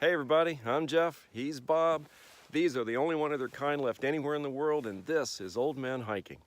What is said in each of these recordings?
Hey everybody, I'm Jeff, he's Bob. These are the only one of their kind left anywhere in the world, and this is Old Men Hiking.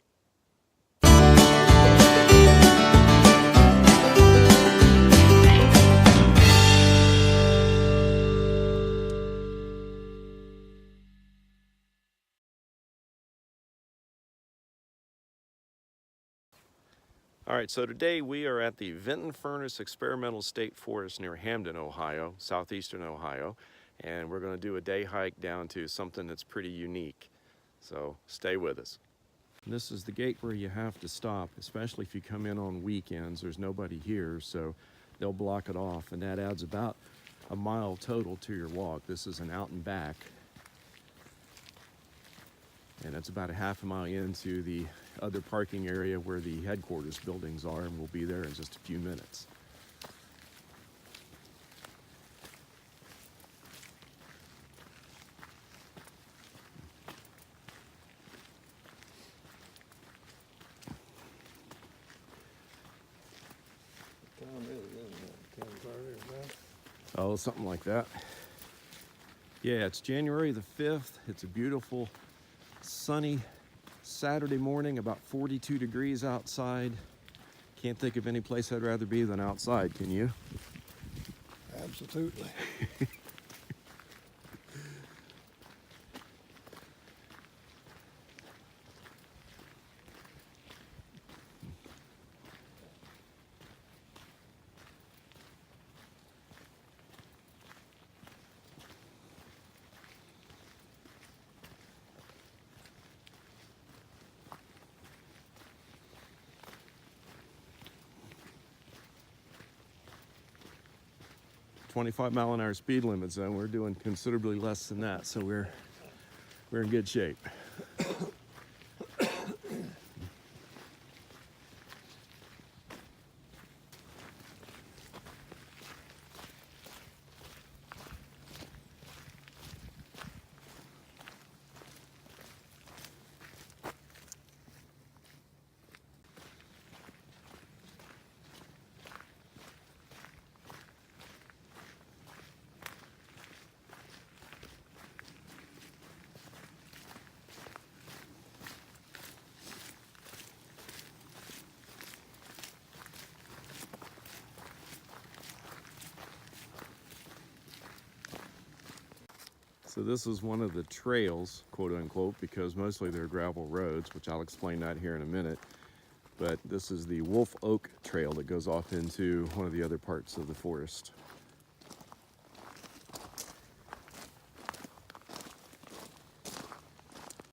Alright, so today we are at the Vinton Furnace Experimental State Forest near Hamden, Ohio, southeastern Ohio, and we're going to do a day hike down to something that's pretty unique. So stay with us. This is the gate where you have to stop, especially if you come in on weekends. There's nobody here, so they'll block it off, and that adds about a mile total to your walk. This is an out and back, and it's about a half a mile into the other parking area where the headquarters buildings are, and we'll be there in just a few minutes. Oh, something like that. Yeah, it's January the 5th. It's a beautiful, sunny Saturday morning, about 42 degrees outside. Can't think of any place I'd rather be than outside, can you? Absolutely. 25-mile-an-hour speed limit zone. We're doing considerably less than that, so we're in good shape. 'So this is one of the trails, quote unquote, because mostly they're gravel roads, which I'll explain that here in a minute. But this is the Wolf Oak Trail that goes off into one of the other parts of the forest.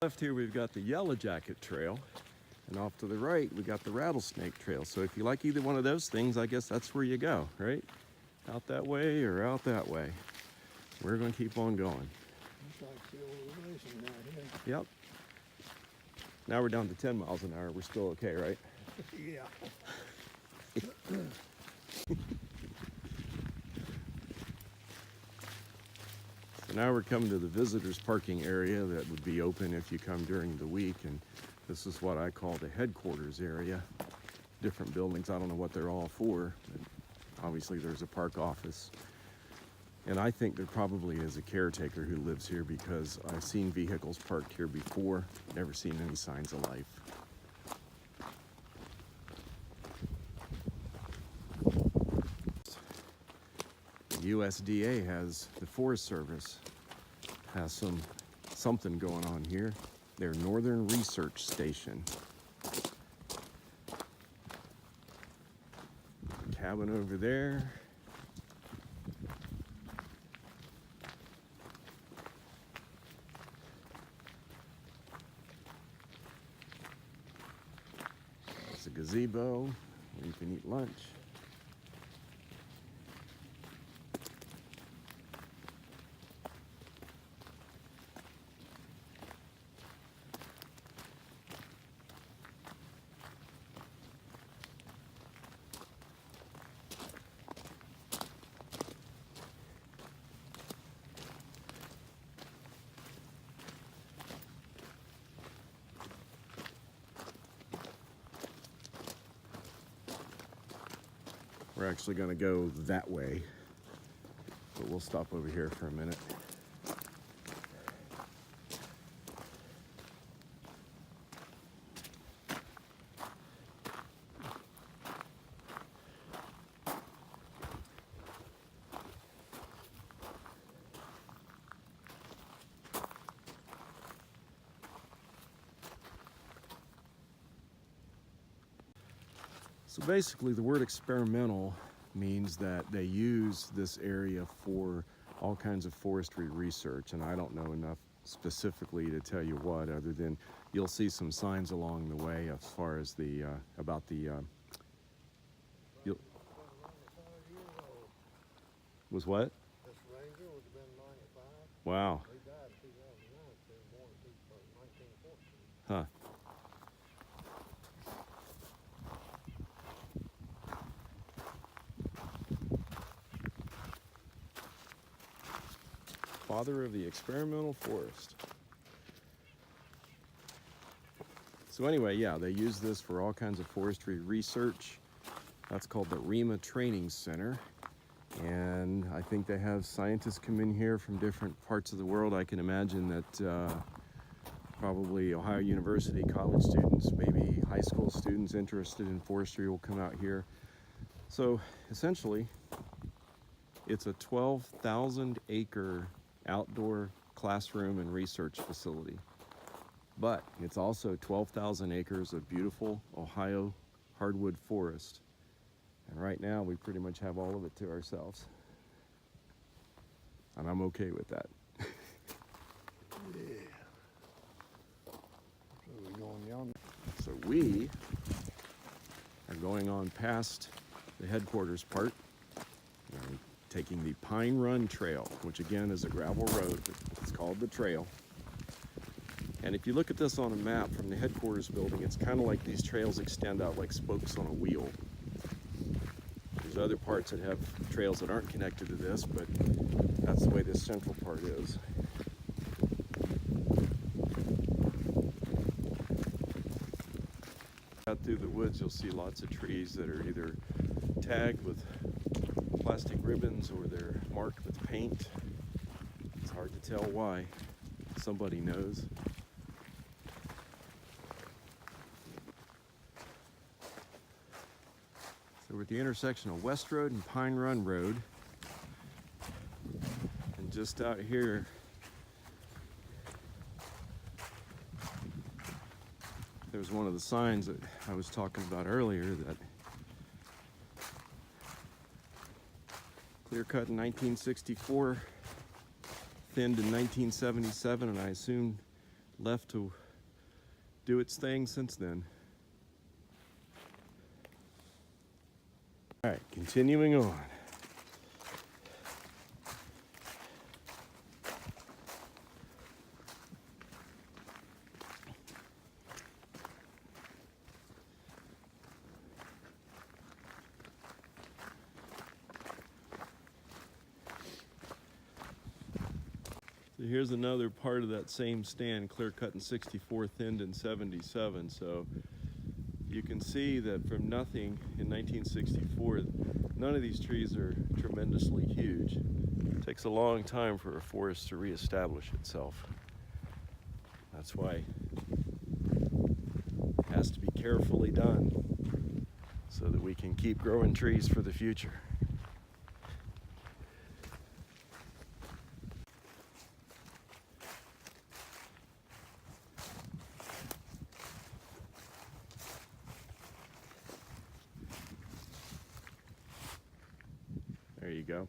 Left here we've got the Yellow Jacket Trail, and off to the right we got the Rattlesnake Trail. So if you like either one of those things, I guess that's where you go, right? Out that way or out that way. We're going to keep on going. Looks like the elevation down here. Yep. Now we're down to 10 miles an hour. We're still okay, right? Yeah. So now we're coming to the visitors parking area that would be open if you come during the week, and this is what I call the headquarters area. Different buildings, I don't know what they're all for, but obviously there's a park office. And I think there probably is a caretaker who lives here, because I've seen vehicles parked here before, never seen any signs of life. The USDA has, the Forest Service has something going on here. Their Northern Research Station. Cabin over there. It's a gazebo where you can eat lunch. We're actually going to go that way. but we'll stop over here for a minute. So basically, the word experimental means that they use this area for all kinds of forestry research, and I don't know enough specifically to tell you what, other than you'll see some signs along the way as far as the about the was what? This ranger would have been 95. Wow. He died in 2009, so he was born in 1914. Huh. Father of the experimental forest. So anyway, yeah, they use this for all kinds of forestry research. That's called the Rhema Training Center. And I think they have scientists come in here from different parts of the world. I can imagine that probably Ohio University college students, maybe high school students interested in forestry will come out here. So essentially, it's a 12,000 acre outdoor classroom and research facility. But it's also 12,000 acres of beautiful Ohio hardwood forest. And right now we pretty much have all of it to ourselves. And I'm okay with that. Yeah. So we're going yonder. So we are going on past the headquarters part. We're taking the Pine Run Trail, which again is a gravel road. It's called the trail. And if you look at this on a map from the headquarters building, it's kind of like these trails extend out like spokes on a wheel. There's other parts that have trails that aren't connected to this, but that's the way this central part is. Out through the woods, you'll see lots of trees that are either tagged with plastic ribbons or they're marked with paint. It's hard to tell why. Somebody knows. So we're at the intersection of West Road and Pine Run Road. And just out here, there's one of the signs that I was talking about earlier that clear cut in 1964, thinned in 1977, and I assume left to do its thing since then. All right, continuing on. So here's another part of that same stand, clear cut in 64, thinned in 77. So you can see that from nothing in 1964, none of these trees are tremendously huge. It takes a long time for a forest to reestablish itself. That's why it has to be carefully done so that we can keep growing trees for the future. There you go.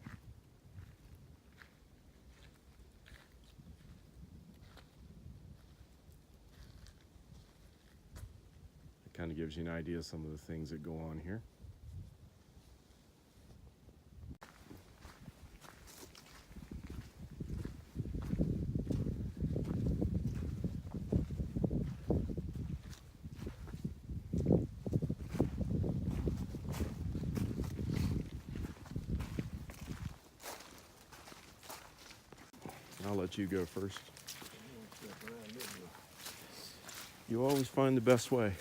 It kind of gives you an idea of some of the things that go on here. I'll let you go first. You always find the best way.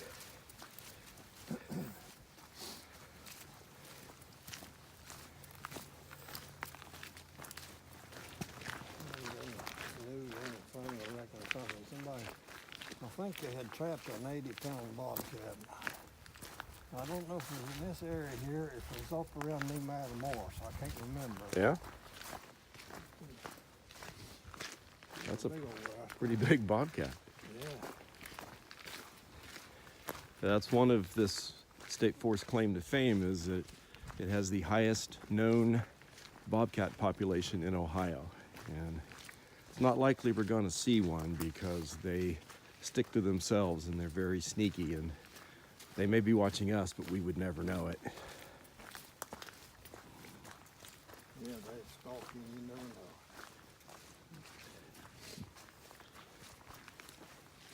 think they had trapped an 80-pound bobcat. I don't know if it was in this area here, if it was up around New Matamoros. I can't remember. Yeah? That's a Big old guy. pretty big bobcat. Yeah. That's one of this state forest claim to fame, is that it has the highest known bobcat population in Ohio. And it's not likely we're going to see one because they stick to themselves and they're very sneaky, and they may be watching us, but we would never know it. Yeah, they stalk you, you never know.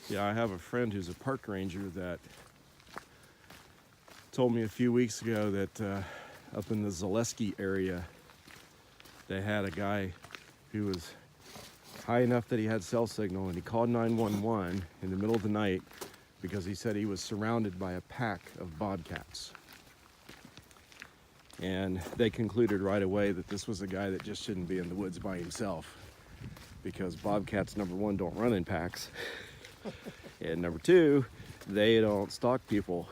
Yeah, I have a friend who's a park ranger that told me a few weeks ago that up in the Zaleski area, they had a guy who was high enough that he had cell signal, and he called 911 in the middle of the night because he said he was surrounded by a pack of bobcats. And they concluded right away that this was a guy that just shouldn't be in the woods by himself, because bobcats, number one, don't run in packs, and number two, they don't stalk people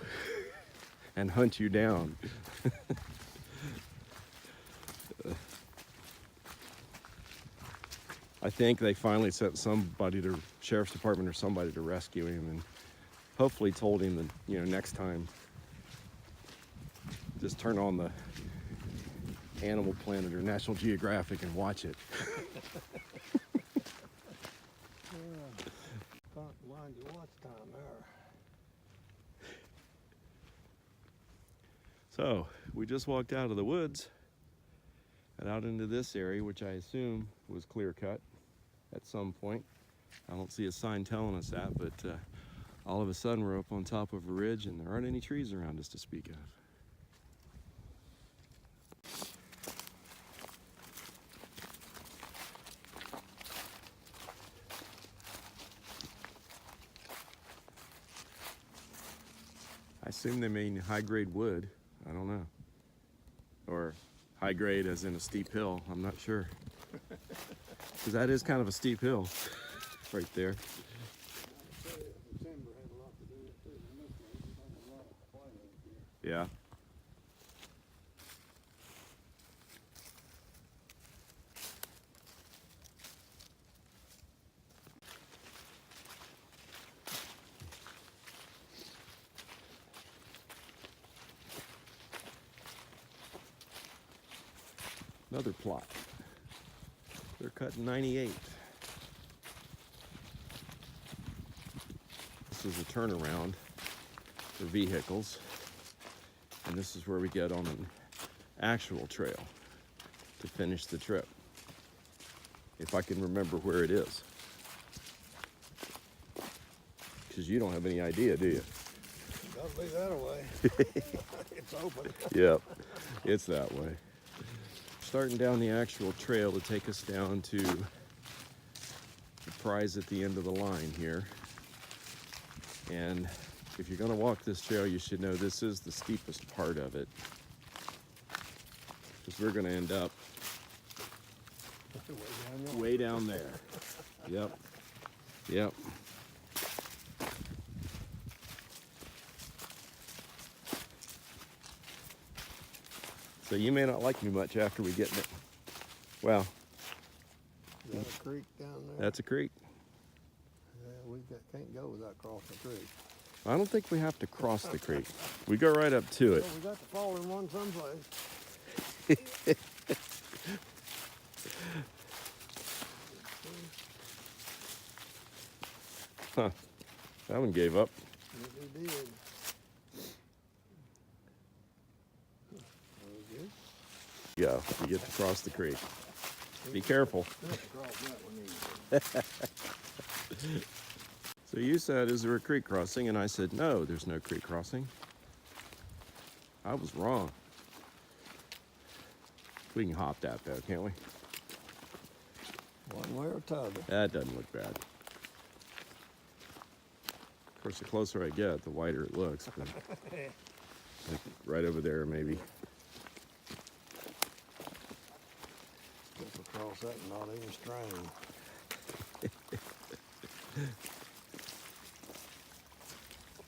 and hunt you down. I think they finally sent somebody to sheriff's department or somebody to rescue him, and hopefully told him that, you know, next time just turn on the Animal Planet or National Geographic and watch it. Yeah. Can't wind your watch time there. So we just walked out of the woods and out into this area, which I assume was clear cut at some point. I don't see a sign telling us that, but all of a sudden we're up on top of a ridge and there aren't any trees around us to speak of. I assume they mean high-grade wood. I don't know. Or high grade as in a steep hill. I'm not sure. Because that is kind of a steep hill right there. The timber had a lot to do with it too. In this case, there's a lot of plywood here. Yeah. Another plot. They're cutting 98. This is a turnaround for vehicles, and this is where we get on an actual trail to finish the trip, if I can remember where it is. Because you don't have any idea, do you? Gotta be that way. It's open. Yep, it's that way. Starting down the actual trail to take us down to the prize at the end of the line here. And if you're going to walk this trail, you should know this is the steepest part of it, because we're going to end up way down there. Yep. Yep. So you may not like me much after we get in it. Well, Is that a creek down there? that's a creek. Yeah, we can't go without crossing the creek. I don't think we have to cross the creek. We go right up to it. Well, we got to fall in one someplace. Huh. That one gave up. Yes, we did. That was good. Go. You get to cross the creek. Be careful. We have to cross that one easy. So you said, is there a creek crossing? And I said, no, there's no creek crossing. I was wrong. We can hop that though, can't we? One way or t'other. That doesn't look bad. Of course, the closer I get, the wider it looks. But like right over there, maybe. Just across that and not even strain.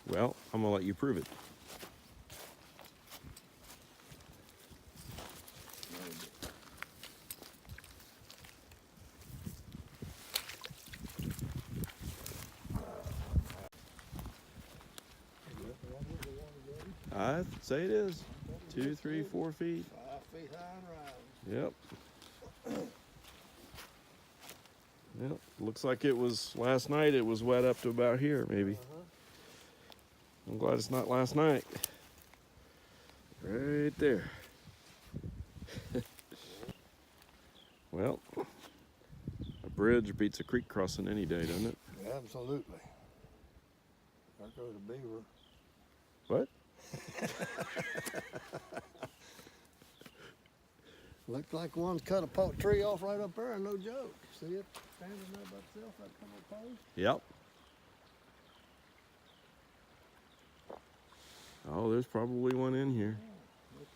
Well, I'm gonna let you prove it. I'd say it is 2, 3, 4 feet. 5 feet high and rising. Yep. Yep. Looks like it was last night. It was wet up to about here, maybe. I'm glad it's not last night. Right there. Well, a bridge beats a creek crossing any day, doesn't it? Absolutely. There goes a beaver. What? Looks like one's cut a tree off right up there, no joke. See it standing there by itself, that couple of posts? Yep. Oh, there's probably one in here. Yeah, it's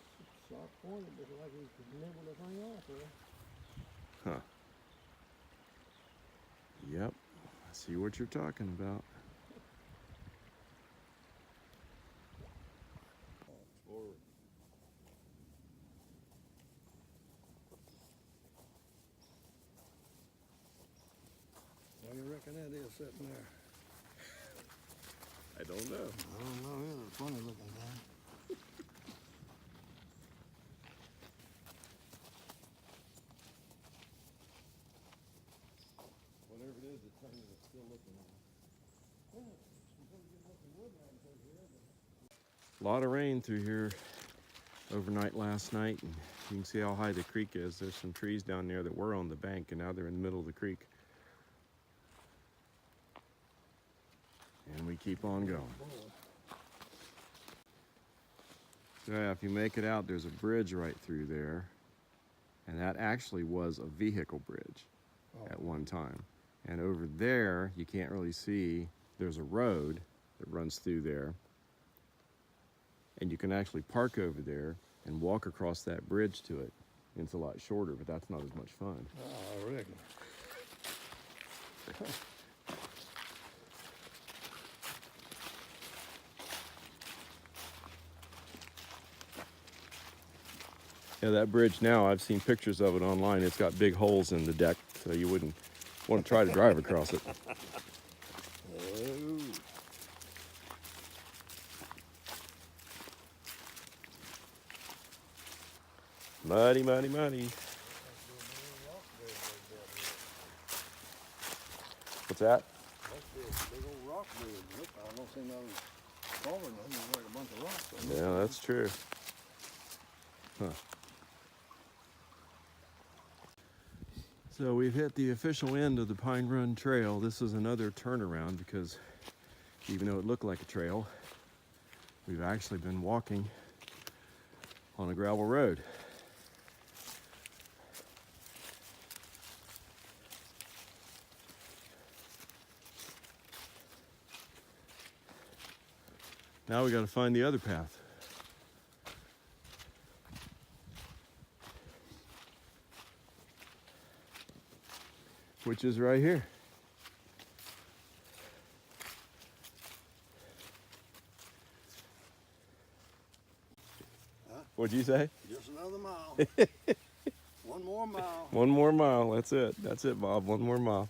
sharp pointed, just like he could nibble the thing off there. Huh. Yep. I see what you're talking about. What do you reckon that is sitting there? I don't know. I don't know either. Funny looking thing. Whatever it is, it's something that's still looking at me. A lot of rain through here overnight last night, and you can see how high the creek is. There's some trees down there that were on the bank, and now they're in the middle of the creek. And we keep on going. So yeah, if you make it out, there's a bridge right through there, and that actually was a vehicle bridge at one time. And over there, you can't really see, there's a road that runs through there, and you can actually park over there and walk across that bridge to it. It's a lot shorter, but that's not as much fun. Oh, I reckon. Yeah, that bridge now, I've seen pictures of it online. It's got big holes in the deck, so you wouldn't want to try to drive across it. Oh. Muddy, muddy, muddy. What's that? That's a big old rock bridge. Look, I don't see no culvert, nothing. It's like a bunch of rocks. Yeah, that's true. Huh. So we've hit the official end of the Pine Run Trail. This is another turnaround because even though it looked like a trail, we've actually been walking on a gravel road. Now we got to find the other path. Which is right here. Huh? What'd you say? Just another mile. One more mile. One more mile, that's it. That's it, Bob, one more mile.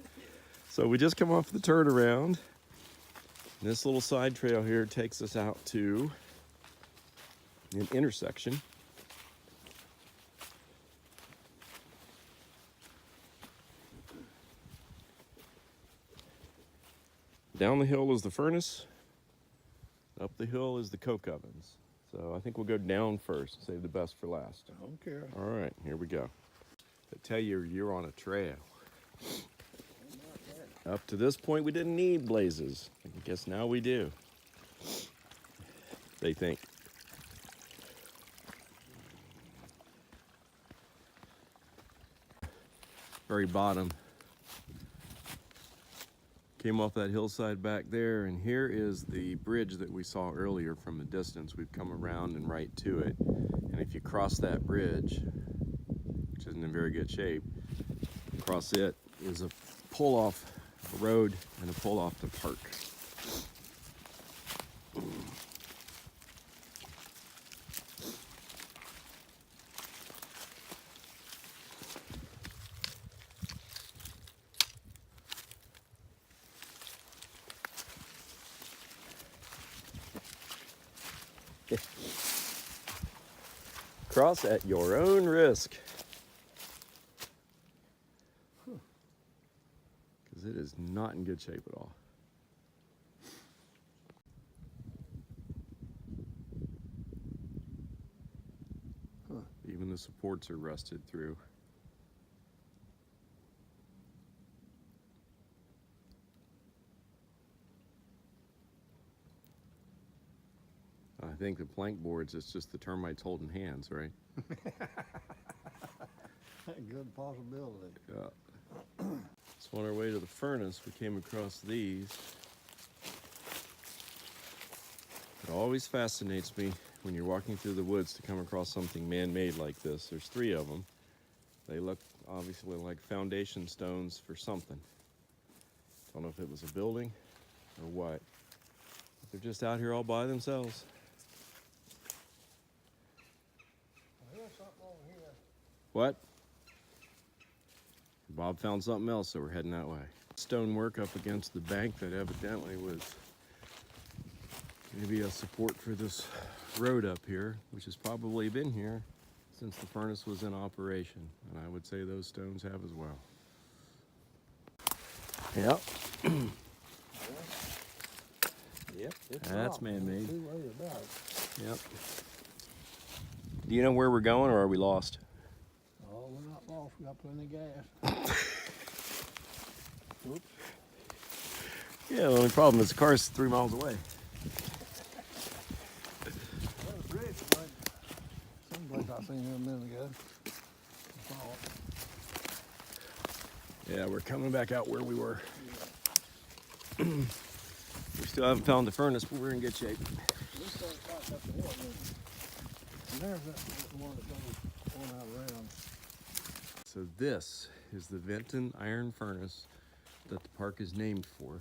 So we just come off the turnaround. This little side trail here takes us out to an intersection. Down the hill is the furnace. Up the hill is the coke ovens. So I think we'll go down first, save the best for last. I don't care. All right, here we go. I tell you, you're on a trail. Up to this point, we didn't need blazes. I guess now we do. They think. Very bottom. Came off that hillside back there, and here is the bridge that we saw earlier from a distance. We've come around and right to it. And if you cross that bridge, which isn't in very good shape, across it is a pull-off road and a pull-off to park. Cross at your own risk. Because it is not in good shape at all. Even the supports are rusted through. I think the plank boards, it's just the termites holding hands, right? Good possibility. Yeah. So on our way to the furnace, we came across these. It always fascinates me when you're walking through the woods to come across something man-made like this. There's 3 of them. They look obviously like foundation stones for something. Don't know if it was a building or what. But they're just out here all by themselves. Here's something over here. What? Bob found something else, so we're heading that way. Stonework up against the bank that evidently was maybe a support for this road up here, which has probably been here since the furnace was in operation. And I would say those stones have as well. Yep. Yep. That's man-made. Two ways about it. Yep. Do you know where we're going, or are we lost? Oh, we're not lost. We got plenty of gas. Oops. Yeah, the only problem is the car's 3 miles away. There's a bridge, right? Someplace I seen here a minute ago. I saw it. Yeah, we're coming back out where we were. We still haven't found the furnace, but we're in good shape. This thing's back up the hill, isn't it? And there's that one that goes on out around. So this is the Vinton iron furnace that the park is named for.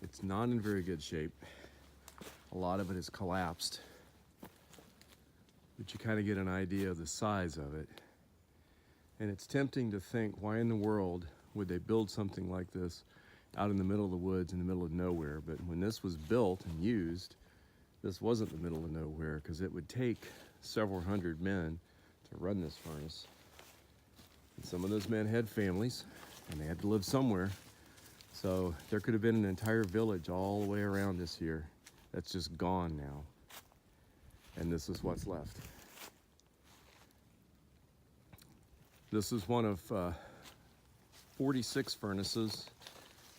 It's not in very good shape. A lot of it is collapsed. But you kind of get an idea of the size of it. And it's tempting to think, why in the world would they build something like this out in the middle of the woods, in the middle of nowhere? But when this was built and used, this wasn't the middle of nowhere, because it would take several hundred men to run this furnace. And some of those men had families, and they had to live somewhere. So there could have been an entire village all the way around this here that's just gone now. And this is what's left. This is one of 46 furnaces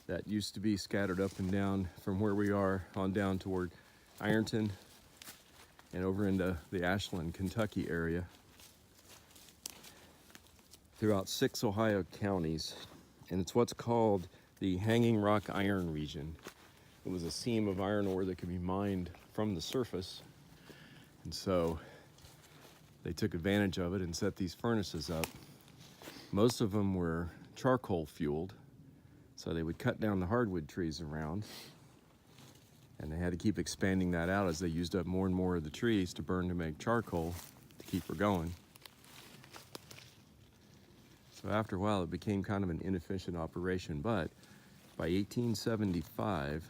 that used to be scattered up and down from where we are on down toward Ironton and over into the Ashland, Kentucky area. Throughout 6 Ohio counties, and it's what's called the Hanging Rock Iron Region. It was a seam of iron ore that could be mined from the surface, and so they took advantage of it and set these furnaces up. Most of them were charcoal fueled, so they would cut down the hardwood trees around, and they had to keep expanding that out as they used up more and more of the trees to burn to make charcoal to keep her going. So after a while, it became kind of an inefficient operation, but by 1875,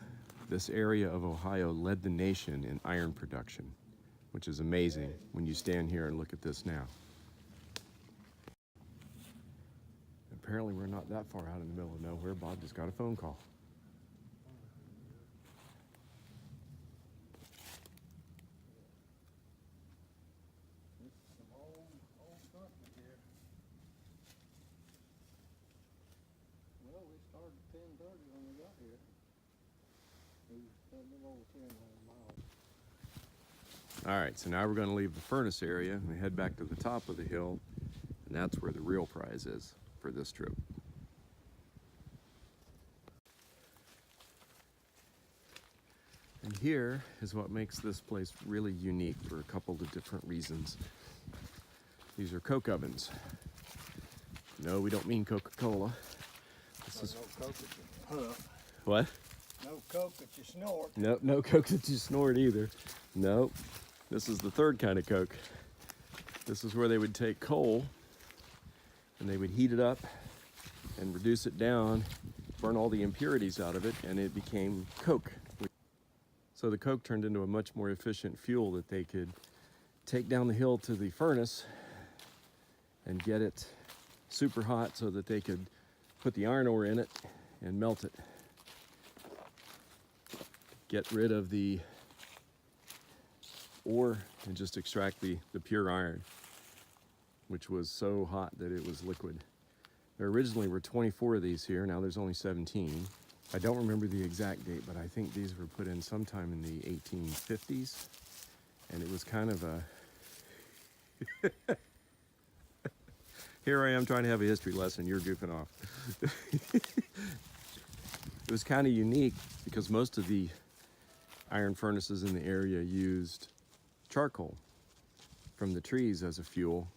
this area of Ohio led the nation in iron production, which is amazing when you stand here and look at this now. Apparently we're not that far out in the middle of nowhere. Bob just got a phone call. Some old company here. Well, we started at 10:30 when we got here. We spent a little over 3.5 miles. All right, so now we're going to leave the furnace area and we head back to the top of the hill, and that's where the real prize is for this trip. And here is what makes this place really unique for a couple of different reasons. These are coke ovens. No, we don't mean Coca-Cola. This is No coke that you huff. what? No coke that you snort. Nope, no coke that you snort either. Nope. This is the third kind of coke. This is where they would take coal and they would heat it up and reduce it down, burn all the impurities out of it, and it became coke. So So the coke turned into a much more efficient fuel that they could take down the hill to the furnace and get it super hot so that they could put the iron ore in it and melt it. Get rid of the ore and just extract the pure iron, which was so hot that it was liquid. There originally were 24 of these here, now there's only 17. I don't remember the exact date, but I think these were put in sometime in the 1850s, and it was kind of a here I am trying to have a history lesson, you're goofing off. It was kind of unique because most of the iron furnaces in the area used charcoal from the trees as a fuel.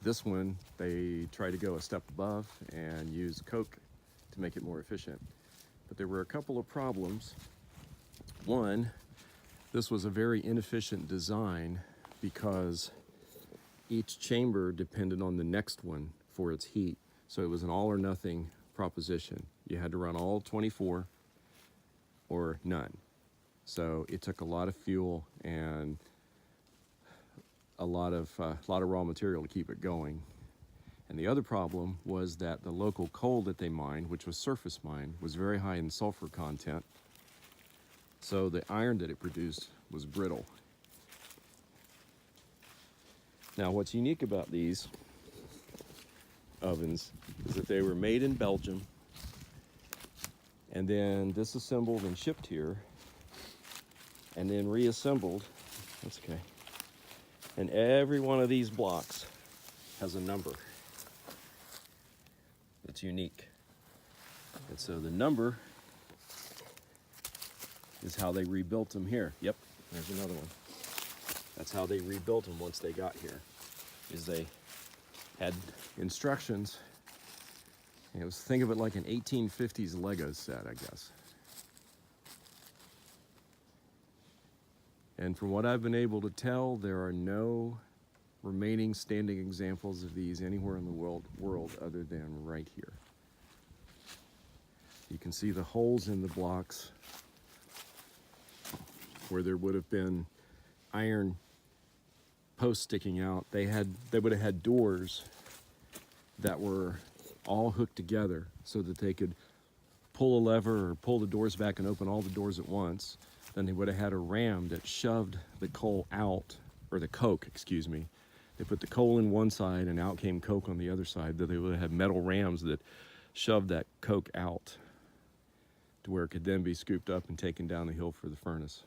This one, they tried to go a step above and use coke to make it more efficient. But there were a couple of problems. One, this was a very inefficient design because each chamber depended on the next one for its heat. So it was an all or nothing proposition. You had to run all 24 or none. So it took a lot of fuel and a lot of raw material to keep it going. And the other problem was that the local coal that they mined, which was surface mined, was very high in sulfur content. So the iron that it produced was brittle. Now, what's unique about these ovens is that they were made in Belgium and then disassembled and shipped here and then reassembled. That's okay. And every one of these blocks has a number that's unique. And so the number is how they rebuilt them here. Yep, there's another one. That's how they rebuilt them once they got here, is they had instructions. And it was, think of it like an 1850s Lego set, I guess. And from what I've been able to tell, there are no remaining standing examples of these anywhere in the world other than right here. You can see the holes in the blocks where there would have been iron posts sticking out. They would have had doors that were all hooked together so that they could pull a lever or pull the doors back and open all the doors at once. Then they would have had a ram that shoved the coal out, or the coke, excuse me. They put the coal in one side and out came coke on the other side. Then they would have had metal rams that shoved that coke out to where it could then be scooped up and taken down the hill for the furnace.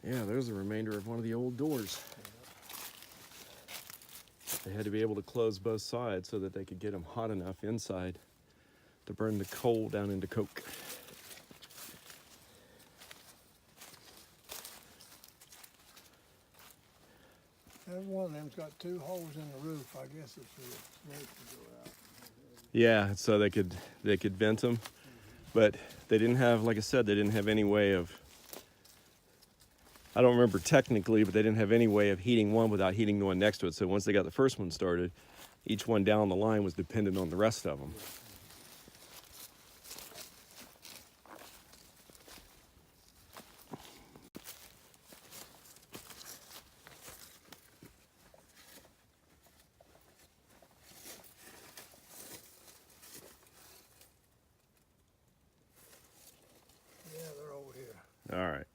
Yeah, there's the remainder of one of the old doors. They had to be able to close both sides so that they could get them hot enough inside to burn the coal down into coke. Every one of them's got two holes in the roof. I guess it's for the smoke to go out. Yeah, so they could vent them, but they didn't have, like I said, they didn't have any way of, I don't remember technically, but they didn't have any way of heating one without heating the one next to it. So once they got the first one started, each one down the line was dependent on the rest of them. Yeah, they're over here. All right.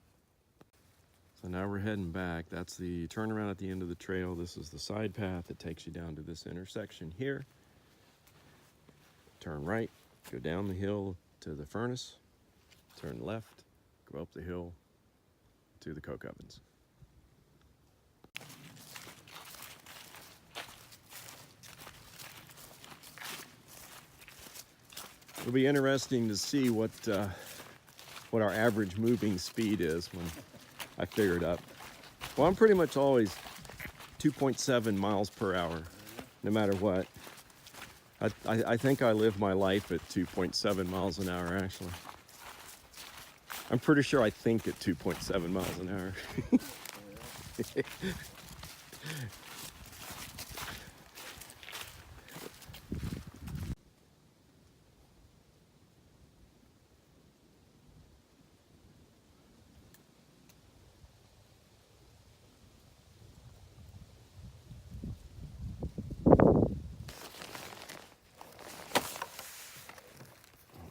So now we're heading back. That's the turnaround at the end of the trail. This is the side path that takes you down to this intersection here. Turn right, go down the hill to the furnace, turn left, go up the hill to the coke ovens. It'll be interesting to see what our average moving speed is when I figure it up. Well, I'm pretty much always 2.7 miles per hour, no matter what. I think I live my life at 2.7 miles an hour, actually. I'm pretty sure I think at 2.7 miles an hour.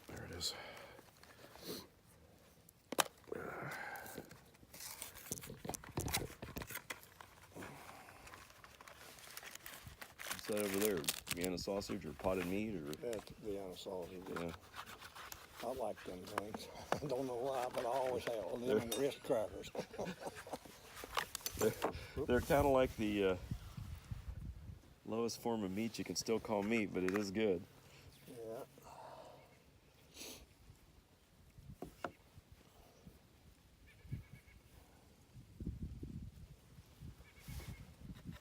There it is. What's that over there? Vienna sausage or potted meat or? That's Vienna sausage. Yeah. I like them things. I don't know why, but I always have them and wrist crackers. They're kind of like the lowest form of meat you can still call meat, but it is good. Yeah.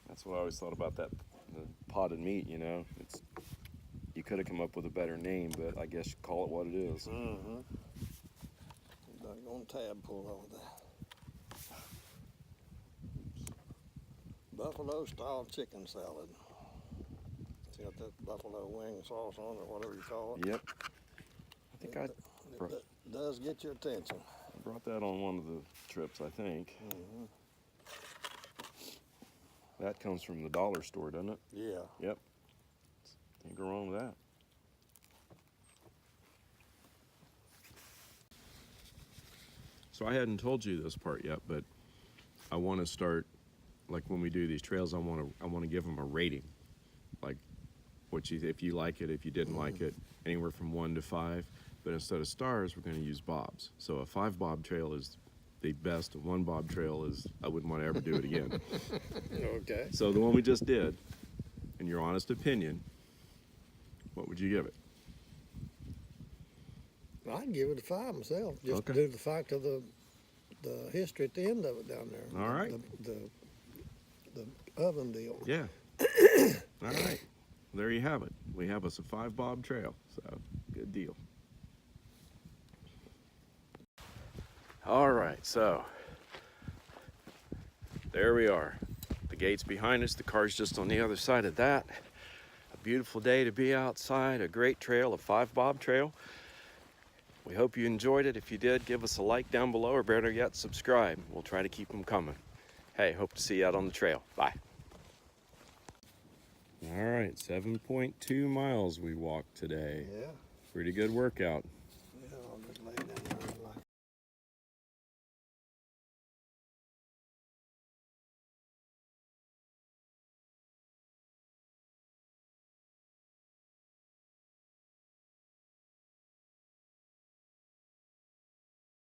That's what I always thought about that the potted meat, you know. You could have come up with a better name, but I guess you call it what it is. Mm-hmm. Doggone tab pull over there. Buffalo style chicken salad. It's got that buffalo wing sauce on it, or whatever you call it. Yep. I think I does get your attention. brought that on one of the trips, I think. Mm-hmm. That comes from the dollar store, doesn't it? Yeah. Yep. Can't go wrong with that. So I hadn't told you this part yet, but I want to start, like when we do these trails, I want to give them a rating, like if you like it, if you didn't like it, anywhere from 1 to 5. But instead of stars, we're going to use bobs. So a 5 bob trail is the best. A 1 bob trail is I wouldn't want to ever do it again. Okay. So the one we just did, in your honest opinion, what would you give it? I'd give it a 5 myself, just Okay. due to the fact of the history at the end of it down there. All right. The oven deal. Yeah. All right. There you have it. We have us a 5 bob trail. So good deal. All right. So there we are. The gate's behind us. The car's just on the other side of that. A beautiful day to be outside. A great trail, a 5 bob trail. We hope you enjoyed it. If you did, give us a like down below, or better yet, subscribe. We'll try to keep them coming. Hey, hope to see you out on the trail. Bye. All right, 7.2 miles we walked today. Yeah. Pretty good workout.